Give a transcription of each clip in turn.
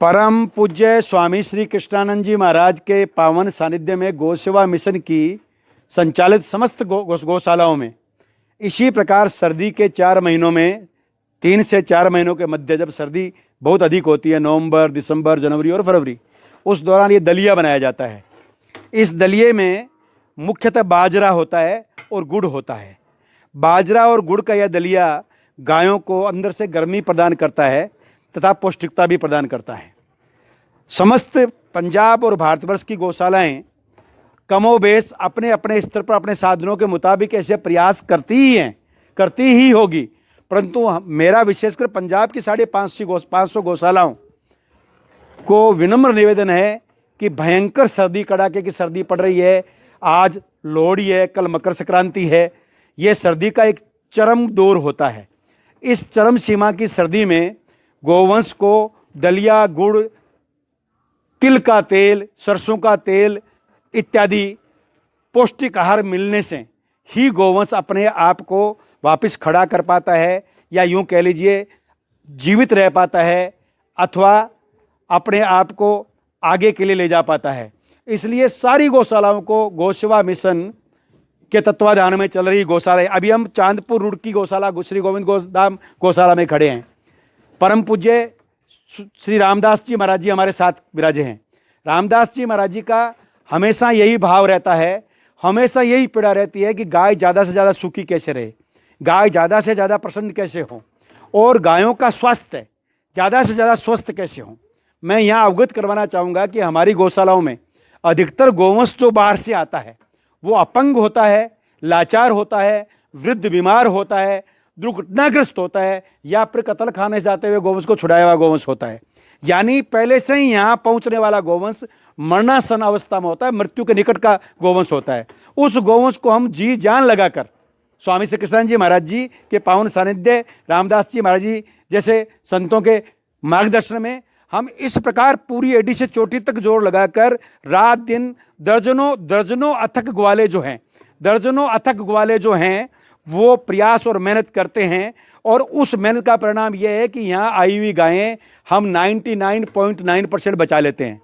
परम पूज्य स्वामी श्री कृष्णानंद जी महाराज के पावन सानिध्य में गौ सेवा मिशन की संचालित समस्त गौशालाओं में इसी प्रकार सर्दी के 4 महीनों में 3 से 4 महीनों के मध्य जब सर्दी बहुत अधिक होती है, नवंबर, दिसंबर, जनवरी और फरवरी, उस दौरान ये दलिया बनाया जाता है। इस दलिये में मुख्यतः बाजरा होता है और गुड़ होता है। बाजरा और गुड़ का यह दलिया गायों को अंदर से गर्मी प्रदान करता है तथा पौष्टिकता भी प्रदान करता है। समस्त पंजाब और भारतवर्ष की गौशालाएं कमोबेश अपने अपने स्तर पर अपने साधनों के मुताबिक ऐसे प्रयास करती ही होगी, परंतु मेरा विशेषकर पंजाब की 550 गौशालाओं को विनम्र निवेदन है कि भयंकर सर्दी, कड़ाके की सर्दी पड़ रही है। आज लोहड़ी है, कल मकर संक्रांति है। ये सर्दी का एक चरम दौर होता है। इस चरम सीमा की सर्दी में गोवंश को दलिया, गुड़, तिल का तेल, सरसों का तेल इत्यादि पौष्टिक आहार मिलने से ही गोवंश अपने आप को वापस खड़ा कर पाता है, या यूं कह लीजिए जीवित रह पाता है, अथवा अपने आप को आगे के लिए ले जा पाता है। इसलिए सारी गौशालाओं को गौ सेवा मिशन के तत्वाधान में चल रही गौशाला, अभी हम चांदपुर रुड़की गौशाला श्री गोविंद गोधाम गौशाला में खड़े हैं। परम पूज्य श्री रामदास जी महाराज जी हमारे साथ विराजे हैं। रामदास जी महाराज जी का हमेशा यही भाव रहता है, हमेशा यही पीड़ा रहती है कि गाय ज़्यादा से ज़्यादा सुखी कैसे रहे, गाय ज़्यादा से ज़्यादा प्रसन्न कैसे हो, और गायों का स्वास्थ्य ज़्यादा से ज़्यादा स्वस्थ कैसे हो। मैं यहाँ अवगत करवाना चाहूँगा कि हमारी गौशालाओं में अधिकतर गोवंश जो बाहर से आता है वो अपंग होता है, लाचार होता है, वृद्ध बीमार होता है, दुर्घटनाग्रस्त होता है, या फिर कत्ल खाने से जाते हुए गोवंश को छुड़ाया हुआ गोवंश होता है। यानी पहले से ही यहाँ पहुँचने वाला गोवंश मरणासन अवस्था में होता है, मृत्यु के निकट का गोवंश होता है। उस गोवंश को हम जी जान लगाकर स्वामी श्री कृष्ण जी महाराज जी के पावन सानिध्य, रामदास जी महाराज जी जैसे संतों के मार्गदर्शन में हम इस प्रकार पूरी एडी से चोटी तक जोर लगाकर रात दिन दर्जनों अथक ग्वाले जो हैं वो प्रयास और मेहनत करते हैं, और उस मेहनत का परिणाम यह है कि यहाँ आई हुई गायें हम 99.9% बचा लेते हैं।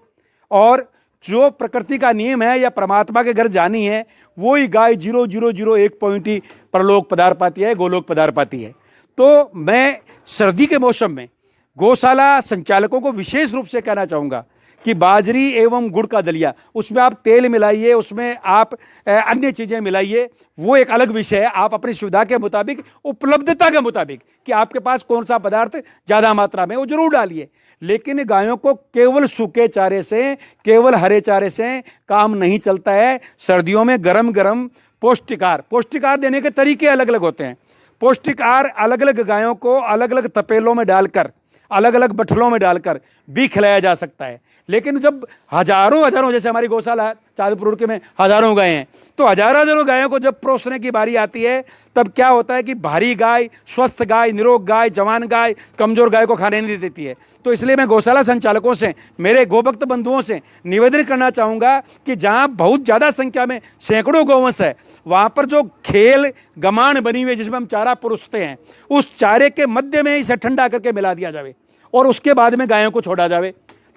और जो प्रकृति का नियम है या परमात्मा के घर जानी है, वो ही गाय 0001 पॉइंट ही परलोक पधार पाती है, गोलोक पधार पाती है। तो मैं सर्दी के मौसम में गौशाला संचालकों को विशेष रूप से कहना चाहूँगा कि बाजरी एवं गुड़ का दलिया, उसमें आप तेल मिलाइए, उसमें आप अन्य चीज़ें मिलाइए, वो एक अलग विषय है। आप अपनी सुविधा के मुताबिक, उपलब्धता के मुताबिक कि आपके पास कौन सा पदार्थ ज़्यादा मात्रा में, वो जरूर डालिए। लेकिन गायों को केवल सूखे चारे से, केवल हरे चारे से काम नहीं चलता है। सर्दियों में गरम गरम पौष्टिक आहार देने के तरीके अलग अलग होते हैं। पौष्टिक आहार अलग अलग गायों को अलग अलग तपेलों में डालकर, अलग अलग बठलों में डालकर भी खिलाया जा सकता है। लेकिन जब हजारों जैसे हमारी गौशाला चांदपुर रुड़की में हजारों गायें हैं, तो हजारों गायों को जब परोसने की बारी आती है, तब क्या होता है कि भारी गाय, स्वस्थ गाय, निरोग गाय, जवान गाय, कमजोर गाय को खाने नहीं देती है। तो इसलिए मैं गौशाला संचालकों से, मेरे गोभक्त बंधुओं से निवेदन करना चाहूँगा कि जहाँ बहुत ज़्यादा संख्या में सैकड़ों गौवंश है, वहाँ पर जो खेल गमान बनी हुई है जिसमें हम चारा परोसते हैं, उस चारे के मध्य में इसे ठंडा करके मिला दिया जाए और उसके बाद में गायों को छोड़ा जाए।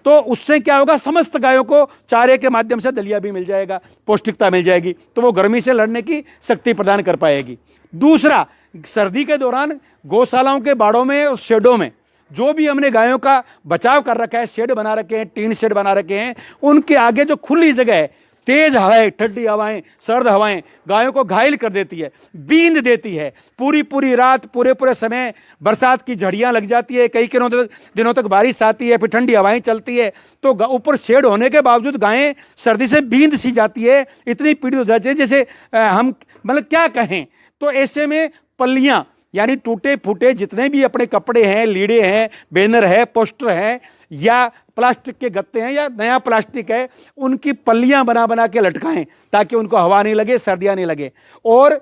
तो उससे क्या होगा, समस्त गायों को चारे के माध्यम से दलिया भी मिल जाएगा, पौष्टिकता मिल जाएगी, तो वो गर्मी से लड़ने की शक्ति प्रदान कर पाएगी। दूसरा, सर्दी के दौरान गौशालाओं के बाड़ों में और शेडों में जो भी हमने गायों का बचाव कर रखा है, शेड बना रखे हैं, टीन शेड बना रखे हैं, उनके आगे जो खुली जगह है, तेज हवाएं, ठंडी हवाएं, सर्द हवाएं गायों को घायल कर देती है, बींद देती है। पूरी रात, पूरे समय बरसात की झड़ियां लग जाती है, कई दिनों तक बारिश आती है, फिर ठंडी हवाएं चलती है, तो ऊपर शेड होने के बावजूद गायें सर्दी से बींद सी जाती है, इतनी पीड़ित हो जाती है जैसे हम मतलब क्या कहें। तो ऐसे में पल्लियां, यानी टूटे फूटे जितने भी अपने कपड़े हैं, लीड़े हैं, बैनर है, पोस्टर हैं, या प्लास्टिक के गत्ते हैं, या नया प्लास्टिक है, उनकी पल्लियां बना के लटकाएं ताकि उनको हवा नहीं लगे, सर्दियां नहीं लगे। और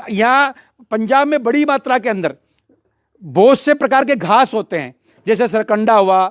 यहाँ पंजाब में बड़ी मात्रा के अंदर बहुत से प्रकार के घास होते हैं, जैसे सरकंडा हुआ,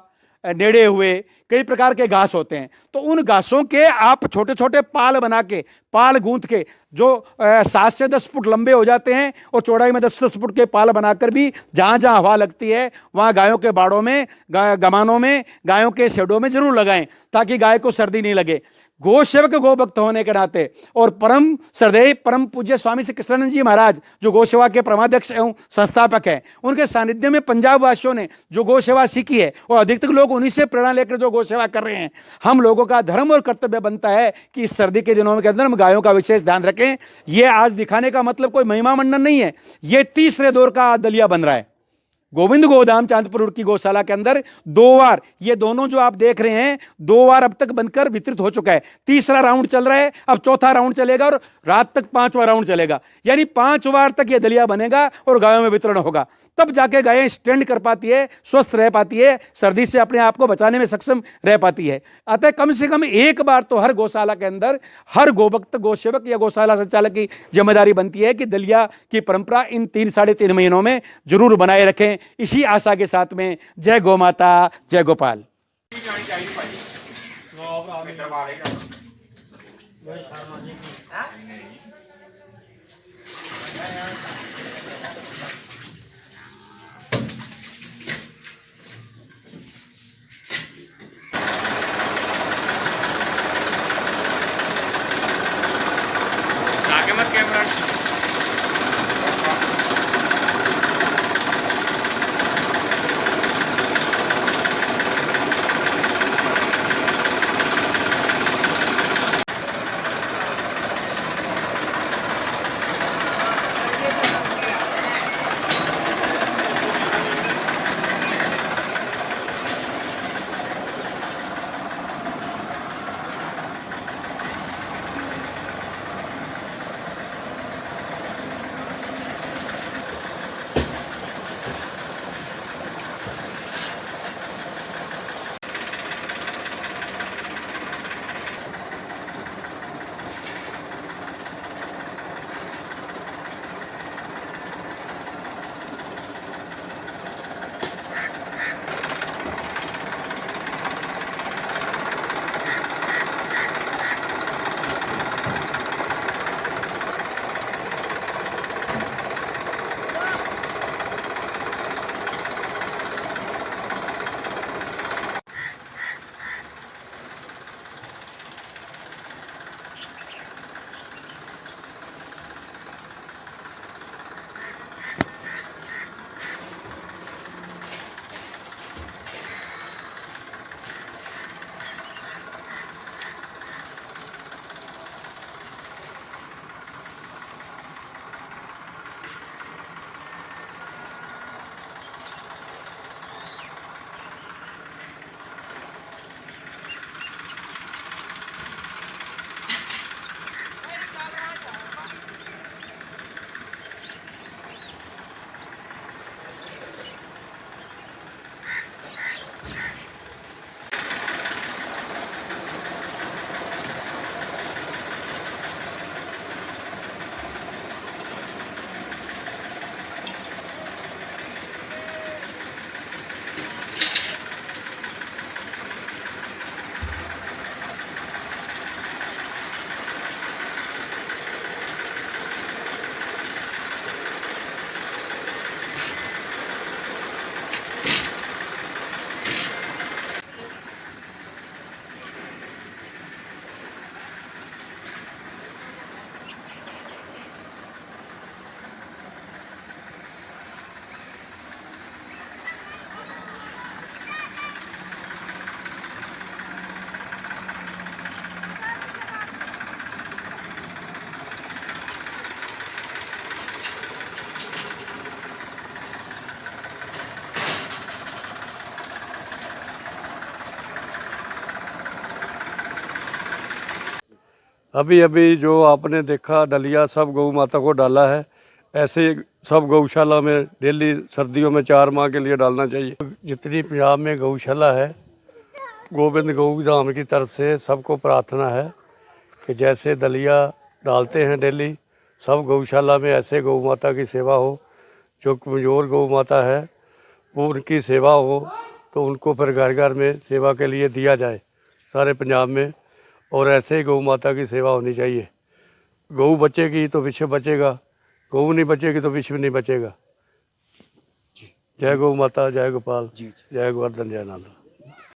नेड़े हुए, कई प्रकार के घास होते हैं। तो उन घासों के आप छोटे छोटे पाल बना के, पाल गूंथ के, जो 7 से 10 फुट लंबे हो जाते हैं और चौड़ाई में 10-10 फुट के पाल बनाकर भी जहां जहां हवा लगती है वहां गायों के बाड़ों में, गमानों में, गायों के शेडों में जरूर लगाएं, ताकि गाय को सर्दी नहीं लगे। गो सेवक गो भक्त होने के नाते और परम श्रद्धेय परम पूज्य स्वामी श्री कृष्णानंद जी महाराज जो गौ सेवा के परमाध्यक्ष एवं संस्थापक हैं, उनके सानिध्य में पंजाब वासियों ने जो गौ सेवा सीखी है और अधिकतर लोग उन्हीं से प्रेरणा लेकर जो गौ सेवा कर रहे हैं, हम लोगों का धर्म और कर्तव्य बनता है कि इस सर्दी के दिनों के अंदर हम गायों का विशेष ध्यान रखें। यह आज दिखाने का मतलब कोई महिमा मंडन नहीं है, यह तीसरे दौर का दलिया बन रहा है। गोविंद गोधाम चांदपुर की गौशाला के अंदर 2 बार, ये दोनों जो आप देख रहे हैं 2 बार अब तक बनकर वितरित हो चुका है। तीसरा राउंड चल रहा है, अब चौथा राउंड चलेगा और रात तक 5वां राउंड चलेगा। यानी 5 बार तक ये दलिया बनेगा और गायों में वितरण होगा, तब जाके गायें स्टैंड कर पाती है, स्वस्थ रह पाती है, सर्दी से अपने आप को बचाने में सक्षम रह पाती है। अतः कम से कम एक बार तो हर गौशाला के अंदर हर गोभक्त, गौसेवक या गौशाला संचालक की जिम्मेदारी बनती है कि दलिया की परंपरा इन 3-3.5 महीनों में जरूर बनाए रखें। इसी आशा के साथ में जय गौ माता, जय गोपाल। आगे मत कैमरा। अभी अभी जो आपने देखा दलिया सब गौ माता को डाला है, ऐसे सब गौशाला में डेली सर्दियों में 4 माह के लिए डालना चाहिए। जितनी पंजाब में गौशाला है, गोविंद गोधाम की तरफ से सबको प्रार्थना है कि जैसे दलिया डालते हैं डेली, सब गौशाला में ऐसे गौ माता की सेवा हो। जो कमज़ोर गौ माता है वो उनकी सेवा हो, तो उनको फिर घर घर में सेवा के लिए दिया जाए सारे पंजाब में। और ऐसे ही गौ माता की सेवा होनी चाहिए। गऊ बचेगी तो विश्व बचेगा, गऊ नहीं बचेगी तो विश्व नहीं बचेगा। जय गौ माता, जय गोपाल, जय गोवर्धन, जय नाथ।